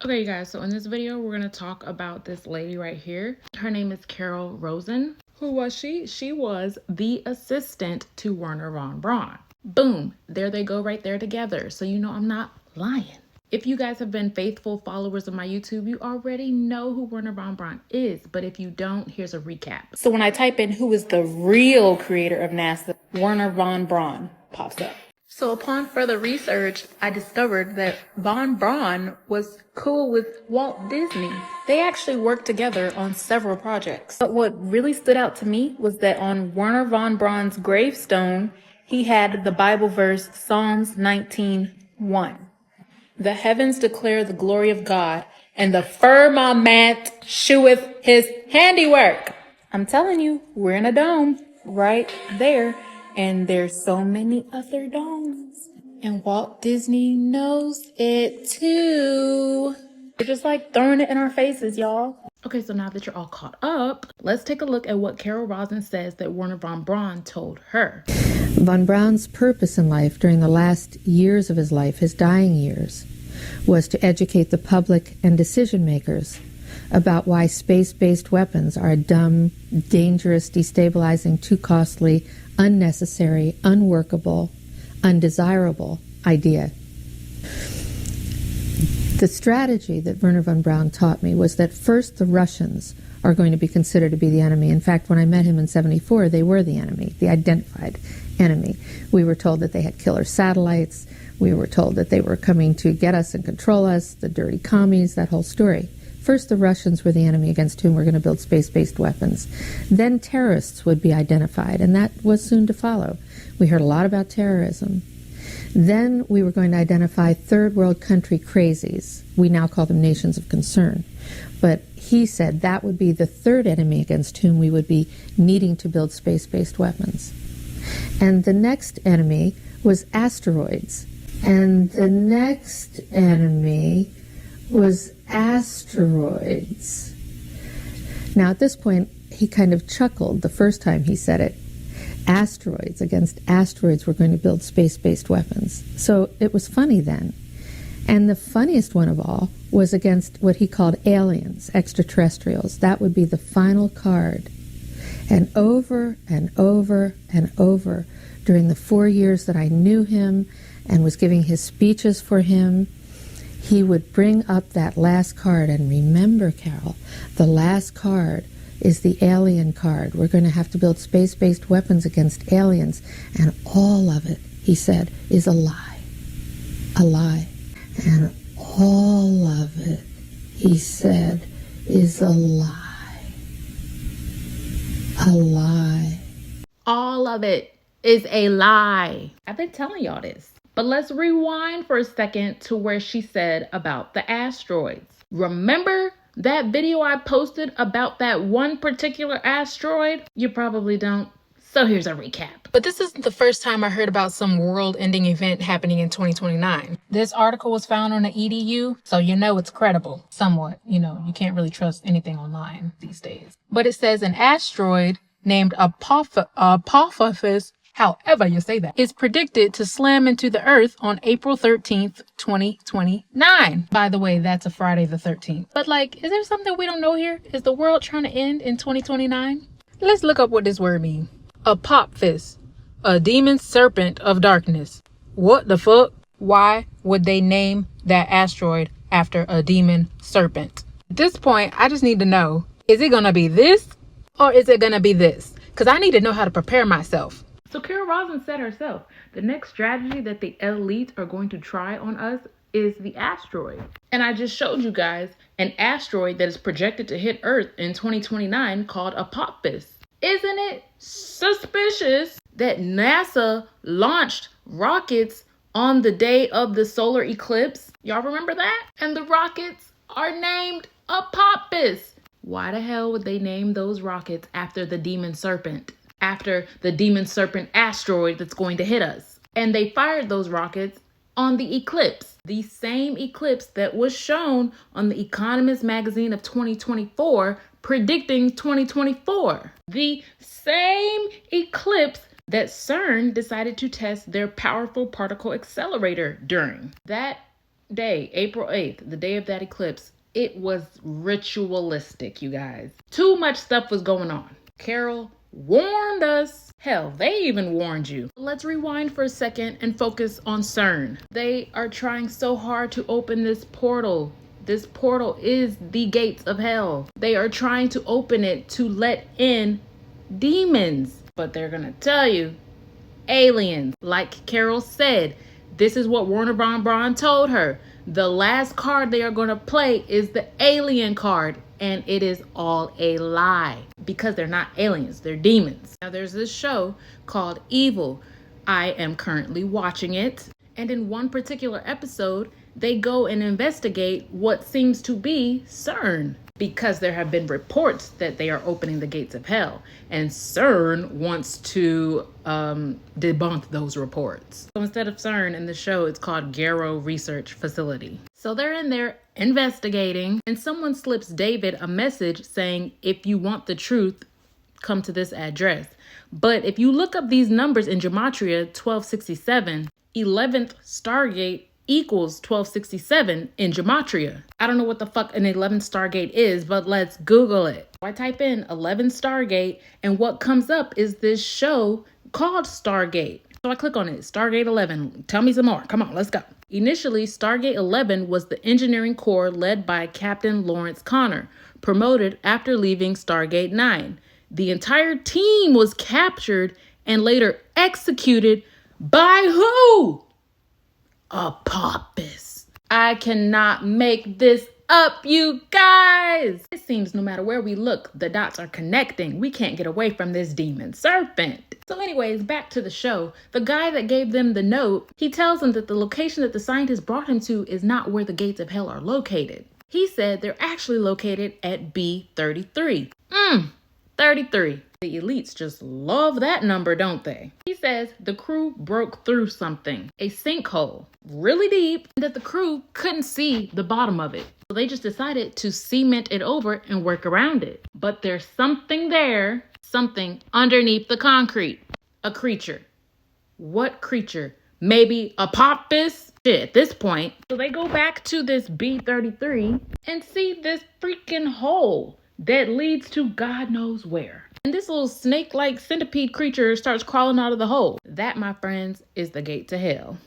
Okay, you guys, so in this video, we're going to talk about this lady right here. Her name is Carol Rosin. Who was she? She was the assistant to Werner von Braun. Boom, there they go right there together. So you know I'm not lying. If you guys have been faithful followers of my YouTube, you already know who Werner von Braun is. But if you don't, here's a recap. So when I type in who is the real creator of NASA, Werner von Braun pops up. So upon further research, I discovered that von Braun was cool with Walt Disney. They actually worked together on several projects. But what really stood out to me was that on Werner von Braun's gravestone, he had the Bible verse Psalms 19:1. The heavens declare the glory of God, and the firmament sheweth his handiwork. I'm telling you, we're in a dome right there. And there's so many other domes. And Walt Disney knows it too. They're just like throwing it in our faces, y'all. Okay, so now that you're all caught up, let's take a look at what Carol Rosin says that Werner von Braun told her. Von Braun's purpose in life during the last years of his life, his dying years, was to educate the public and decision makers about why space-based weapons are a dumb, dangerous, destabilizing, too costly, unnecessary, unworkable, undesirable idea. The strategy that Werner von Braun taught me was that first the Russians are going to be considered to be the enemy. In fact, when I met him in '74, they were the enemy, the identified enemy. We were told that they had killer satellites. We were told that they were coming to get us and control us, the dirty commies, that whole story. First, the Russians were the enemy against whom we're going to build space-based weapons. Then terrorists would be identified, and that was soon to follow. We heard a lot about terrorism. Then we were going to identify third world country crazies. We now call them nations of concern. But he said that would be the third enemy against whom we would be needing to build space-based weapons. And the next enemy was asteroids. And the next enemy was asteroids. Now at this point, he kind of chuckled the first time he said it. Asteroids, against asteroids, we're going to build space-based weapons. So it was funny then. And the funniest one of all was against what he called aliens, extraterrestrials. That would be the final card. And over and over and over during the 4 years that I knew him and was giving his speeches for him, he would bring up that last card. And remember, Carol, the last card is the alien card. We're going to have to build space-based weapons against aliens. And all of it, he said, is a lie. A lie. And all of it, he said, is a lie. A lie. All of it is a lie. I've been telling y'all this. But let's rewind for a second to where she said about the asteroids. Remember that video I posted about that one particular asteroid? You probably don't. So here's a recap. But this isn't the first time I heard about some world-ending event happening in 2029. This article was found on the EDU, so you know it's credible. Somewhat. You know, you can't really trust anything online these days. But it says an asteroid named Apophis, however you say that, is predicted to slam into the Earth on April 13th, 2029. By the way, that's a Friday the 13th. But like, is there something we don't know here? Is the world trying to end in 2029? Let's look up what this word means. Apophis, a demon serpent of darkness. What the fuck? Why would they name that asteroid after a demon serpent? At this point, I just need to know, is it gonna be this or is it gonna be this? Because I need to know how to prepare myself. So Carol Rosin said herself, the next strategy that the elite are going to try on us is the asteroid. And I just showed you guys an asteroid that is projected to hit Earth in 2029 called Apophis. Isn't it suspicious that NASA launched rockets on the day of the solar eclipse? Y'all remember that? And the rockets are named Apophis. Why the hell would they name those rockets after the demon serpent? After the demon serpent asteroid that's going to hit us? And they fired those rockets on the eclipse. The same eclipse that was shown on the Economist magazine of 2024 predicting 2024. The same eclipse that CERN decided to test their powerful particle accelerator during. That day, April 8th, the day of that eclipse, it was ritualistic, you guys. Too much stuff was going on. Carol warned us. Hell, they even warned you. Let's rewind for a second and focus on CERN. They are trying so hard to open this portal. This portal is the gates of hell. They are trying to open it to let in demons. But they're gonna tell you, aliens. Like Carol said, this is what Werner von Braun told her. The last card they are going to play is the alien card, and it is all a lie because they're not aliens, they're demons. Now there's this show called Evil. I am currently watching it, and in one particular episode, they go and investigate what seems to be CERN, because there have been reports that they are opening the gates of hell, and CERN wants to debunk those reports. So instead of CERN in the show, it's called Garrow Research Facility. So they're in there investigating, and someone slips David a message saying, if you want the truth, come to this address. But if you look up these numbers in Gematria, 1267, 11th Stargate equals 1267 in Gematria. I don't know what the fuck an 11th Stargate is, but let's Google it. I type in 11th Stargate, and what comes up is this show called Stargate. So I click on it, Stargate 11. Tell me some more. Come on, let's go. Initially, Stargate 11 was the engineering corps led by Captain Lawrence Connor, promoted after leaving Stargate 9. The entire team was captured and later executed by who? Apophis. I cannot make this up, you guys. It seems no matter where we look, the dots are connecting. We can't get away from this demon serpent. So anyways, back to the show. The guy that gave them the note, he tells them that the location that the scientists brought him to is not where the gates of hell are located. He said they're actually located at B33. 33. The elites just love that number, don't they? He says the crew broke through something, a sinkhole, really deep, and that the crew couldn't see the bottom of it. So they just decided to cement it over and work around it. But there's something there, something underneath the concrete. A creature. What creature? Maybe Apophis? Shit, at this point. So they go back to this B33 and see this freaking hole that leads to God knows where. And this little snake-like centipede creature starts crawling out of the hole. That, my friends, is the gate to hell.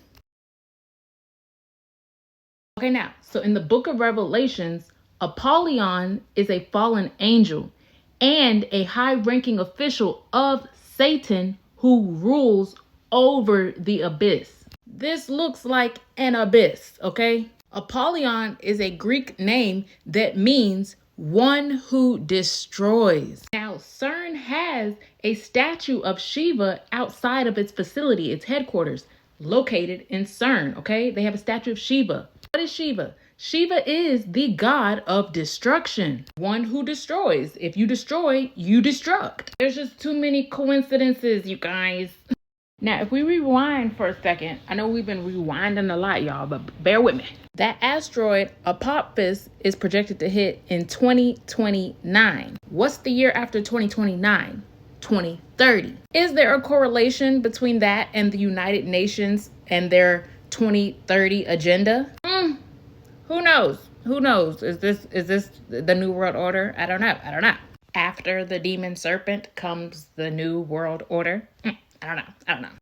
Okay, now, so in the book of Revelations, Apollyon is a fallen angel and a high-ranking official of Satan who rules over the abyss. This looks like an abyss, okay? Apollyon is a Greek name that means one who destroys. Now, CERN has a statue of Shiva outside of its facility, its headquarters, located in CERN, okay? They have a statue of Shiva. What is Shiva? Shiva is the god of destruction, one who destroys. If you destroy, you destruct. There's just too many coincidences, you guys. Now, if we rewind for a second, I know we've been rewinding a lot, y'all, but bear with me. That asteroid, Apophis, is projected to hit in 2029. What's the year after 2029? 2030. Is there a correlation between that and the United Nations and their 2030 agenda? Who knows? Who knows? Is this the New World Order? I don't know. After the demon serpent comes the New World Order? I don't know.